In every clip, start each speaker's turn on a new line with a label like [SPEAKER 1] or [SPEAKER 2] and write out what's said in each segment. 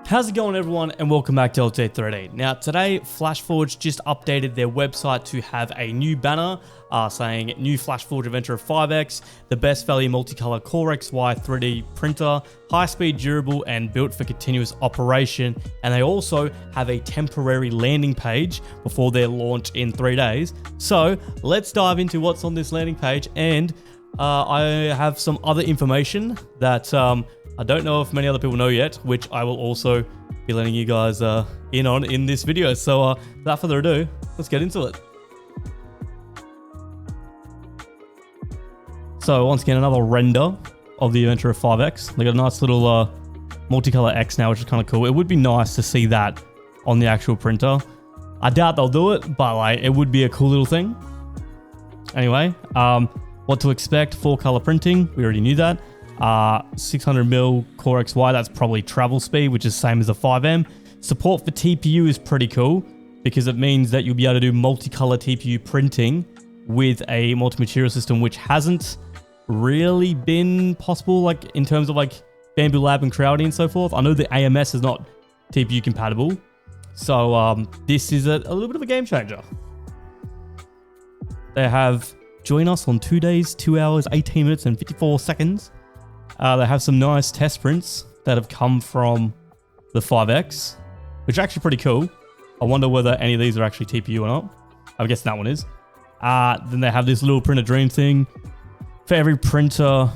[SPEAKER 1] How's it going, everyone, and welcome back to LT 3D. Now today, Flashforge just updated their website to have a new banner saying new Flashforge Adventure 5X, the best value multicolor Core XY 3D printer, high speed, durable, and built for continuous operation. And they also have a temporary landing page before their launch in 3 days. So let's dive into what's on this landing page, and I have some other information that I don't know if many other people know yet, which I will also be letting you guys in on in this video. So without further ado, let's get into it. So once again, another render of the Adventure 5X. They got a nice little multicolor X now, which is kind of cool. It would be nice to see that on the actual printer. I doubt they'll do it, but like it would be a cool little thing. Anyway, what to expect: 4-color printing. We already knew that. 600mm Core XY, that's probably travel speed, which is same as a 5M. Support for TPU is pretty cool because it means that you'll be able to do multicolor TPU printing with a multi-material system, which hasn't really been possible, like in terms of like Bamboo Lab and Crowdy and so forth. I know the AMS is not TPU compatible, so this is a little bit of a game changer. They have join us on 2 days, 2 hours, 18 minutes, and 54 seconds. They have some nice test prints that have come from the 5X, which are actually pretty cool. I wonder whether any of these are actually TPU or not. I guess that one is. Then they have this little printer dream thing. For every printer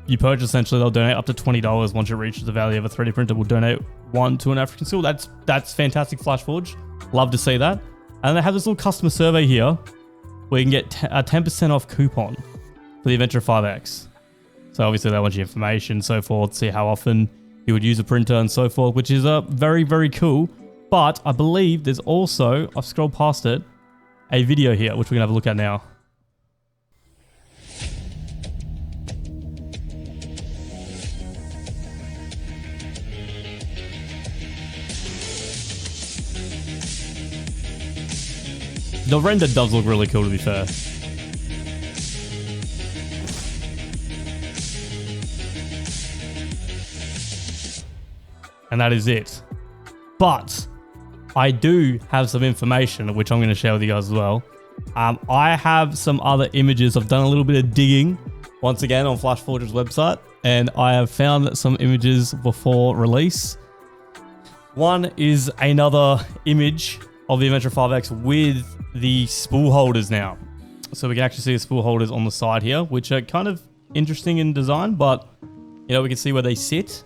[SPEAKER 1] you purchase, essentially, they'll donate up to $20. Once it reaches the value of a 3D printer, we'll donate one to an African school. That's fantastic, Flashforge. Love to see that. And they have this little customer survey here where you can get a 10% off coupon for the Adventure 5X. So obviously they want your information, so forth, see how often you would use a printer and so forth, which is very, very cool. But I believe there's also, I've scrolled past it, a video here, which we're gonna have a look at now. The render does look really cool, to be fair. And that is it. But I do have some information which I'm going to share with you guys as well. I have some other images. I've done a little bit of digging once again on Flashforge's website, and I have found some images before release. One is another image of the Adventure 5X with the spool holders now. So we can actually see the spool holders on the side here, which are kind of interesting in design, but you know, we can see where they sit.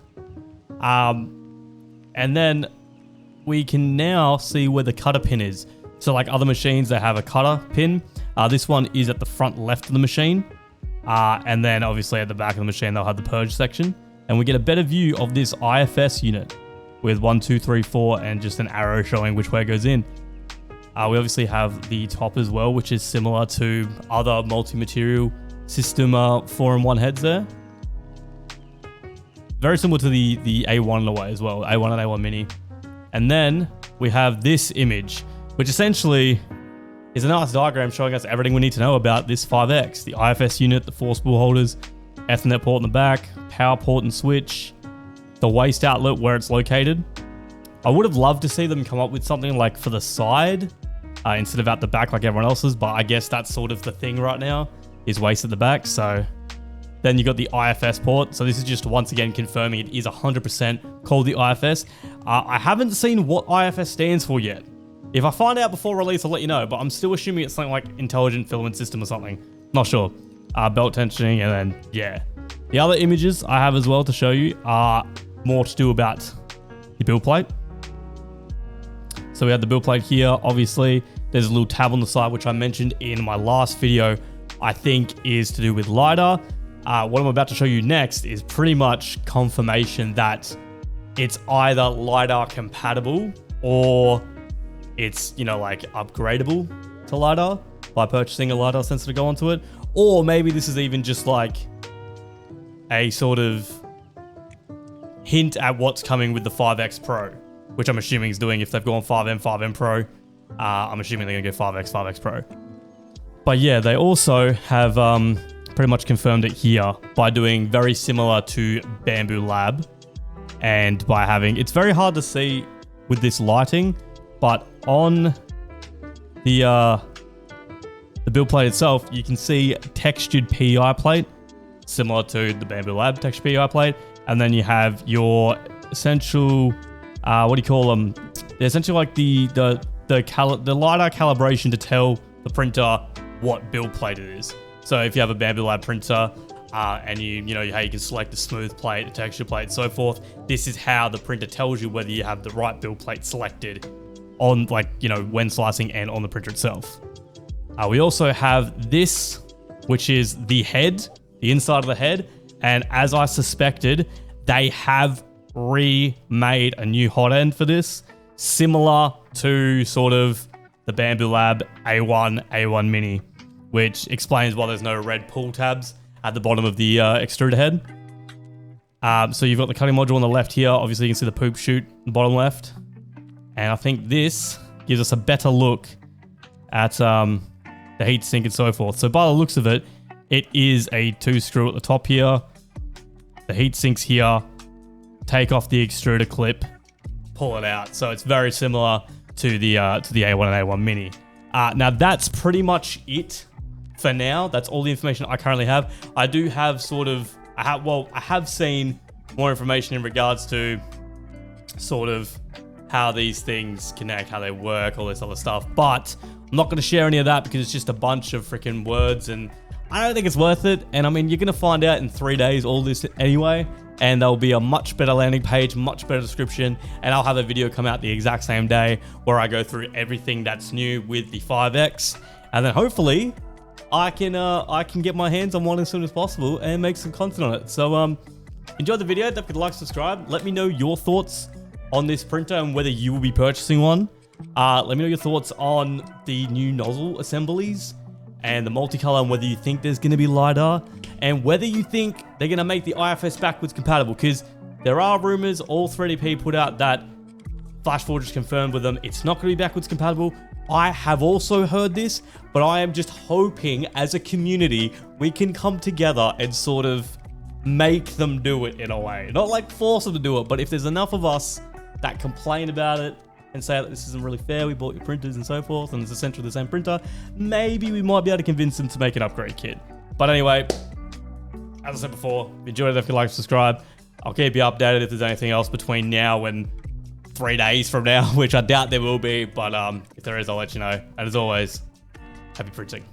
[SPEAKER 1] And then we can now see where the cutter pin is. So like other machines, they have a cutter pin. This one is at the front left of the machine. And then obviously at the back of the machine, they'll have the purge section. And we get a better view of this IFS unit with 1, 2, 3, 4, and just an arrow showing which way it goes in. We obviously have the top as well, which is similar to other multi-material system 4-in-1 heads there. Very similar to the A1 in a way as well, A1 and A1 Mini. And then we have this image, which essentially is a nice diagram showing us everything we need to know about this 5X. The IFS unit, the 4 spool holders, Ethernet port in the back, power port and switch, the waste outlet where it's located. I would have loved to see them come up with something like for the side instead of out the back like everyone else's, but I guess that's sort of the thing right now, is waste at the back. So then you got the IFS port. So this is just once again confirming it is 100% called the IFS. I haven't seen what IFS stands for yet. If I find out before release, I'll let you know, but I'm still assuming it's something like Intelligent Filament System or something. Not sure. Belt tensioning, and then, yeah. The other images I have as well to show you are more to do about the build plate. So we have the build plate here. Obviously, there's a little tab on the side, which I mentioned in my last video, I think is to do with LiDAR. What I'm about to show you next is pretty much confirmation that it's either LiDAR compatible or it's, you know, like upgradable to LiDAR by purchasing a LiDAR sensor to go onto it. Or maybe this is even just like a sort of hint at what's coming with the 5X Pro, which I'm assuming is doing if they've gone 5M, 5M Pro. I'm assuming they're going to go 5X, 5X Pro. But yeah, they also have pretty much confirmed it here by doing very similar to Bamboo Lab. And by having, it's very hard to see with this lighting, but on the build plate itself, you can see textured PEI plate, similar to the Bambu Lab textured PEI plate. And then you have your essential, what do you call them? They're essentially like the LiDAR calibration to tell the printer what build plate it is. So if you have a Bambu Lab printer, and you know how you can select a smooth plate, a texture plate, and so forth, this is how the printer tells you whether you have the right build plate selected on, like, you know, when slicing and on the printer itself. We also have this, which is the head, the inside of the head, and as I suspected, they have remade a new hot end for this, similar to sort of the Bambu Lab A1 Mini, which explains why there's no red pull tabs at the bottom of the extruder head. So you've got the cutting module on the left here. Obviously, you can see the poop chute in the bottom left. And I think this gives us a better look at the heatsink and so forth. So by the looks of it, it is a 2-screw at the top here. The heatsink's here. Take off the extruder clip, pull it out. So it's very similar to the A1 and A1 Mini. Now that's pretty much it. For now, that's all the information I currently have. I do have sort of, I have seen more information in regards to sort of how these things connect, how they work, all this other stuff. But I'm not going to share any of that because it's just a bunch of freaking words and I don't think it's worth it. And I mean, you're going to find out in 3 days all this anyway. And there'll be a much better landing page, much better description. And I'll have a video come out the exact same day where I go through everything that's new with the 5X. And then hopefully I can get my hands on one as soon as possible and make some content on it. So enjoy the video, don't forget to like, subscribe. Let me know your thoughts on this printer and whether you will be purchasing one. Let me know your thoughts on the new nozzle assemblies and the multicolor, and whether you think there's going to be LiDAR, and whether you think they're going to make the IFS backwards compatible, because there are rumors, all 3DP put out that Flashforge is confirmed with them, it's not going to be backwards compatible. I have also heard this, but I am just hoping as a community we can come together and sort of make them do it in a way. Not like force them to do it, but if there's enough of us that complain about it and say that this isn't really fair, we bought your printers and so forth, and it's essentially the same printer, maybe we might be able to convince them to make an upgrade kit. But anyway, as I said before, if you enjoyed it, if you like, subscribe. I'll keep you updated if there's anything else between now and 3 days from now, which I doubt there will be, but if there is, I'll let you know. And as always, happy printing.